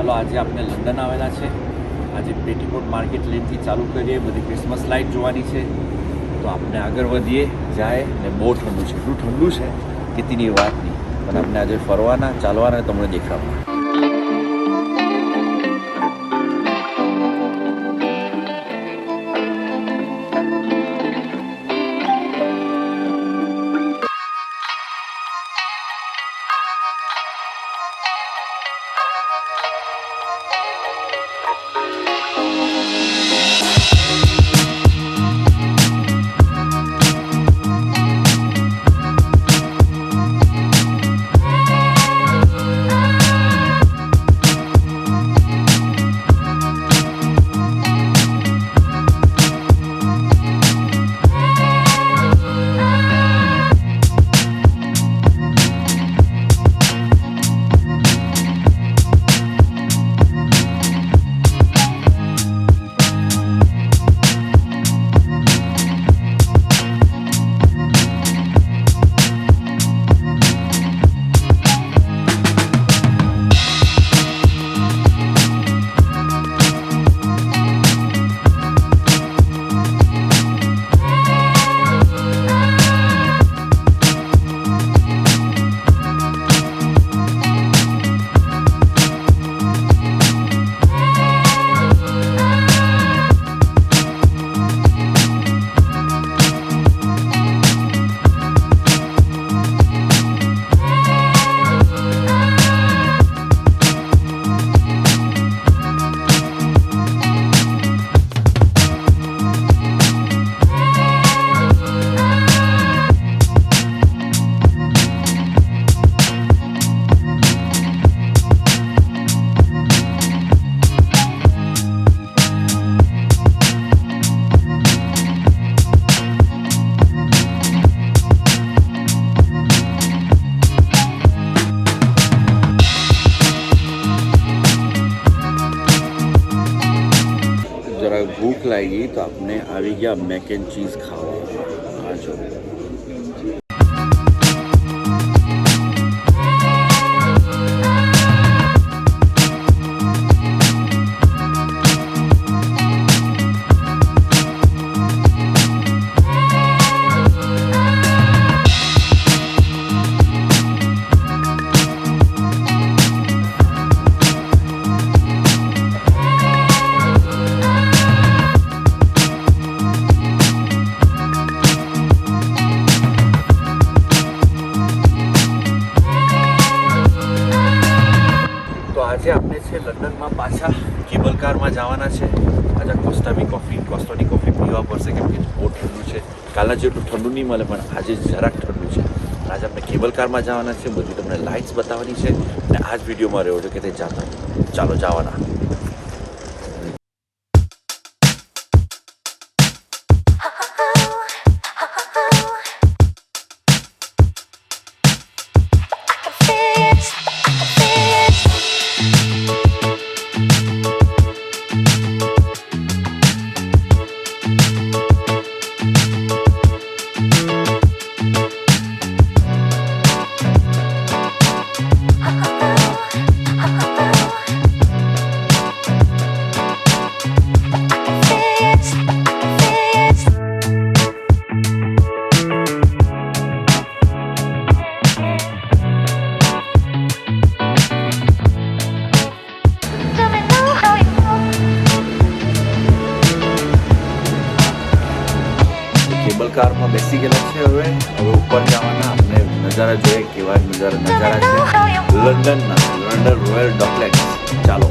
ચાલો આજે આપણે લંડન આવેલા છે. આજે પેટીકોટ માર્કેટ લેનથી ચાલુ કરીએ. બધી ક્રિસમસ લાઇટ જોવાની છે. તો આપણે આગળ વધીએ જાય ને બહુ ઠંડુ છે. એટલું ઠંડુ છે કે તેની વાત નહીં. પણ આપણે આજે ફરવાના ચાલવાના તમને દેખાડવાના. ભૂખ લાગી તો આપણે આવી ગયા મેક એન્ડ ચીઝ ખાવા. આ જો આજે આપણે છે લંડનમાં પાછા કેબલ કારમાં જવાના છે. આજે કોસ્ટાની કોફી પીવા પડશે કેમ કે બહુ ઠંડુ છે. કાલના જેટલું ઠંડુ નહીં મળે પણ આજે જરાક ઠંડુ છે. આજે આપણે કેબલ કારમાં જવાના છે. બધી તમને લાઇટ્સ બતાવવાની છે અને આ જ વિડીયોમાં રહ્યો છો કે તે જાતા. ચાલો જવાના. કેબલ કારમાં બેસી ગયેલા છે. હવે ઉપર જવાના. આપણે નજારા જોઈએ કેવા નજારા છે લંડનના. London royal ડોકલેટ્સ. ચાલો.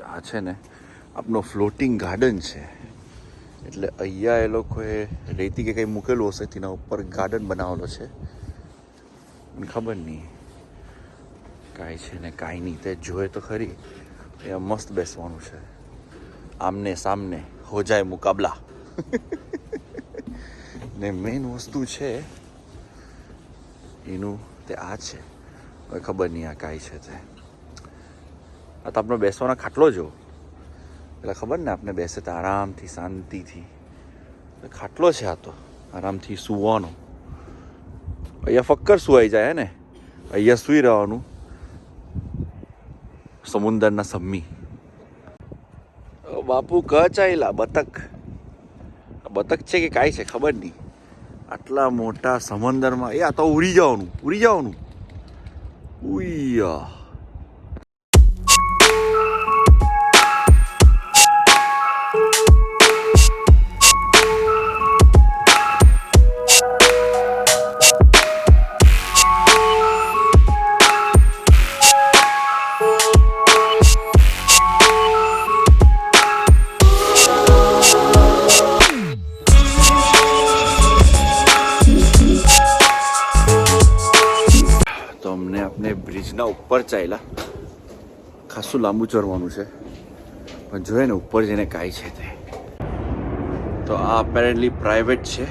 આ છે ને આપણો ફ્લોટિંગ ગાર્ડન છે. એટલે અહીંયા એ લોકોએ રેતી કે કંઈ મૂકેલું હશે તેના ઉપર ગાર્ડન બનાવેલો છે. મને ખબર નહીં કાંઈ છે ને કાંઈ નહીં, તે જોયે તો ખરી. અહીંયા મસ્ત બેસવાનું છે, આમને સામને હો જાય મુકાબલા. ને મેઇન વસ્તુ છે એનું તે આ છે, હવે ખબર નહીં આ કાંઈ છે તે. આ તો આપણો બેસવાનો ખાટલો જો, એટલે ખબર ને આપણે બેસે તો આરામથી શાંતિથી ખાટલો છે. આ તો આરામથી સૂવાનો. અહીંયા ફક્કર સુવાઈ જાય હે ને, અહીંયા સૂઈ રહેવાનું સમુંદરના સમ્મી. બાપુ કચાયેલા બતક, બતક છે કે કાંઈ છે ખબર નહીં. આટલા મોટા સમંદરમાં એ આ તો ઉડી જવાનું, ઉડી જવાનું. ઉયા બ્રિજના ઉપર ચાલ્યા. ખાસું લાંબુ ચડવાનું છે, પણ જોઈએ ને ઉપર જઈને કાંઈ છે તે. તો આ અપેરેન્ટલી પ્રાઇવેટ છે,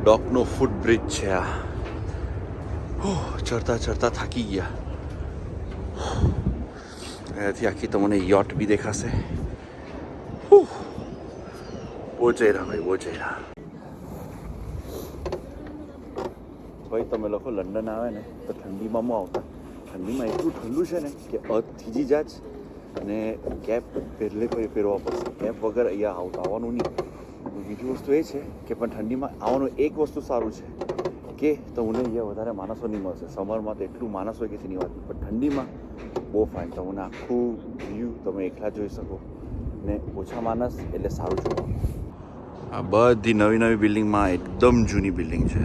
ડોકનો ફૂટ બ્રિજ છે આ. ચડતા ચડતા થાકી ગયા. અહીંયાથી આખી તમને યોટ બી દેખાશે. બહુ જઈ રહ્યા ભાઈ, બહુ જઈ રહ્યા. ભાઈ તમે લોકો લંડન આવે ને તો ઠંડીમાં આવતા. ઠંડીમાં એટલું ઠંડુ છે ને કે થીજી જાય અને કેપ પહેરવા પડશે. કેપ વગર અહીંયા આવવાનું નહીં. બીજી વસ્તુ એ છે કે પણ ઠંડીમાં આવવાનું એક વસ્તુ સારું છે કે તમને અહીંયા વધારે માણસો નહીં મળશે. સમરમાં તો એટલું માણસ હોય કે તેની વાત, પણ ઠંડીમાં બહુ ફાઇન. તમને આખું વ્યૂ તમે એકલા જોઈ શકો ને ઓછા માણસ એટલે સારું જોવાનું. આ બધી નવી નવી બિલ્ડિંગમાં એકદમ જૂની બિલ્ડિંગ છે.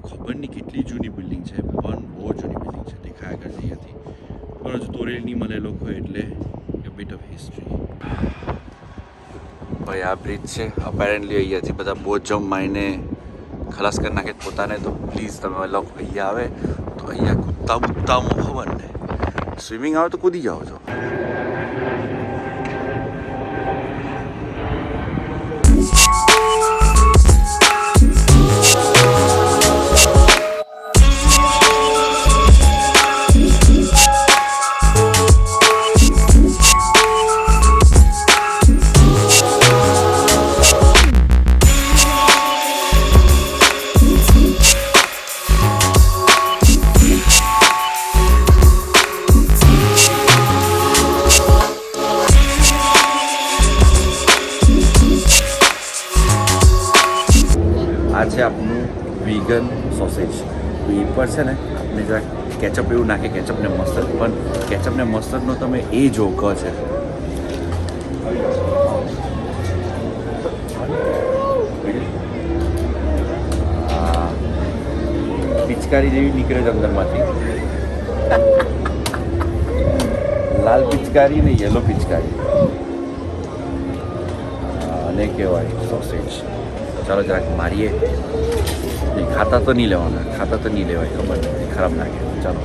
ખબર નહીં કેટલી જૂની બિલ્ડિંગ છે, પણ બહુ જૂની બિલ્ડિંગ છે. દેખાયા કરતી હતી પણ હજુ તોરેલ નહીં મળે લોકો, એટલે બીટ ઓફ હિસ્ટ્રી. ભાઈ આ બ્રિજ છે અપેરેન્ટલી અહીંયાથી બધા બહુ જમ માઈને ખલાસ કરી નાખે પોતાને. તો પ્લીઝ તમે લોકો અહીંયા આવે તો અહીંયા કૂદતા બૂદતા ખબર ને સ્વિમિંગ આવે તો કૂદી જાઓ છો. આ છે આપણું વીગન સોસેજ. તો એ પર છે ને આપણે જરાક કેચઅપ એવું નાખે, કેચઅપ ને મસ્ટર્ડ. પણ કેચઅપ ને મસ્ટર્ડનો તમે એ જો ક છે પિચકારી જેવી નીકળે છે અંદરમાંથી. લાલ પિચકારી ને યલો પિચકારી અને કહેવાય સોસેજ. ચાલો જરાક મારીએ. ખાતા તો નહીં લેવાના, ખાતા તો નહીં લેવાય, ખબર નથી ખરાબ લાગે. ચાલો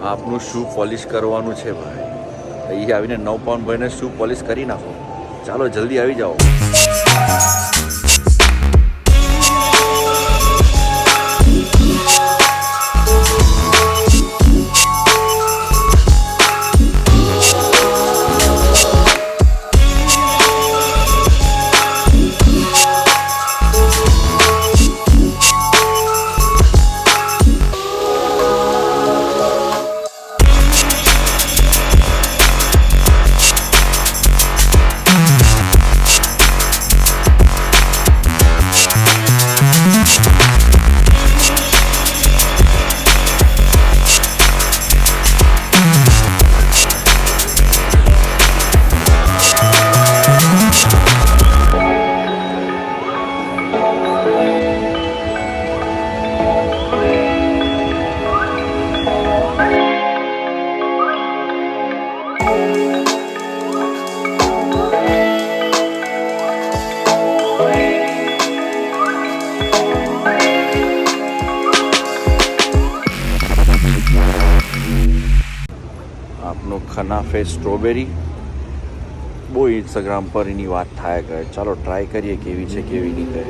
આપનું શૂ પોલિશ કરવાનું છે ભાઈ. અહીં આવીને 9 પાઉન્ડ ભરીને શૂ પોલિશ કરી નાખો. ચાલો જલ્દી આવી જાઓ. ખનાફે સ્ટ્રોબેરી. બહુ ઇન્સ્ટાગ્રામ પર એની વાત થાય કરે. ચાલો ટ્રાય કરીએ કેવી છે કેવી નહીં કરે.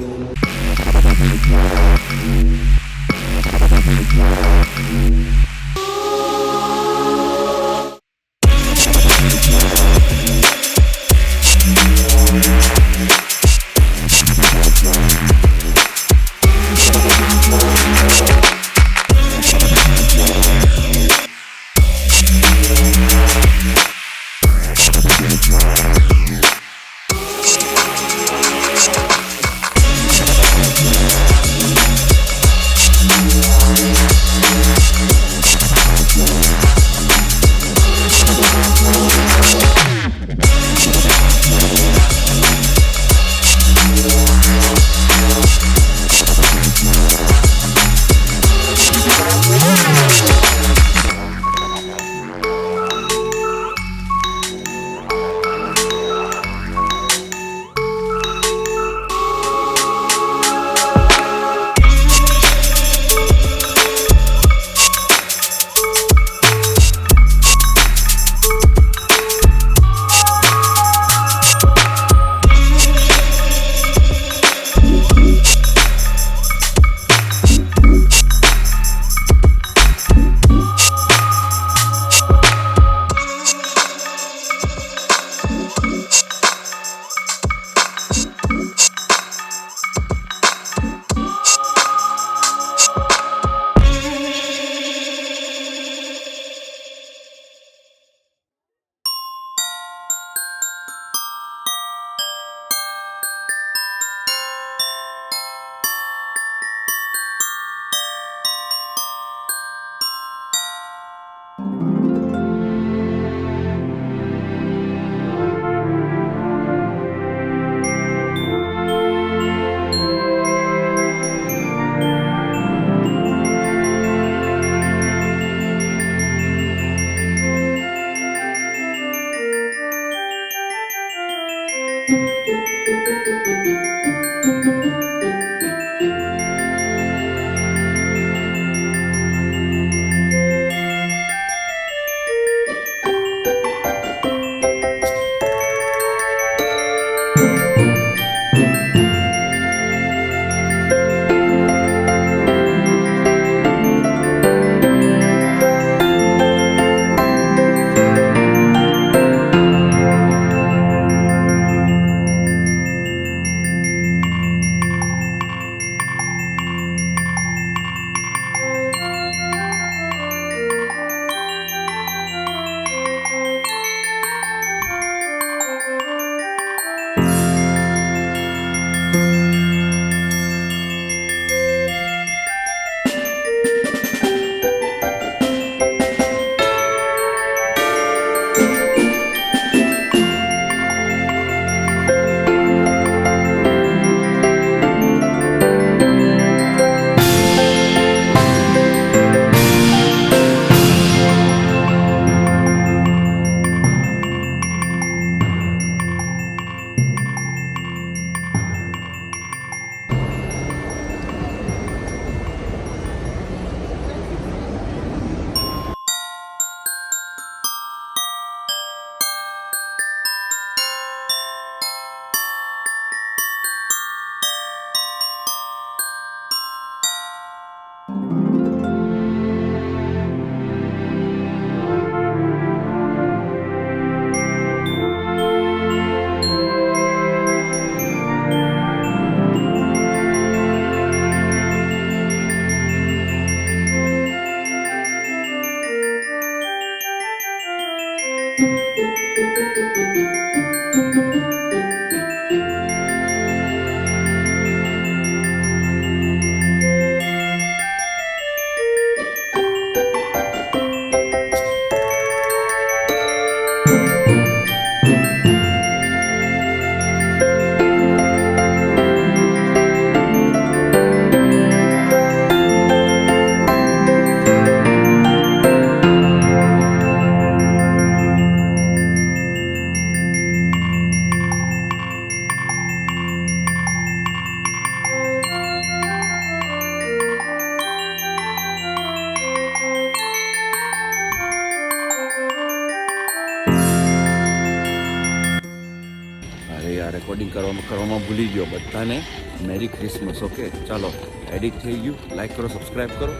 રેકોર્ડિંગ કરવામાં ભૂલી ગયો. બધાને મેરી ક્રિસમસ. ઓકે, ચાલો એડિટ થઈ ગયું. લાઈક કરો, સબસ્ક્રાઈબ કરો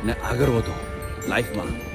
ને આગળ વધો લાઈફમાં.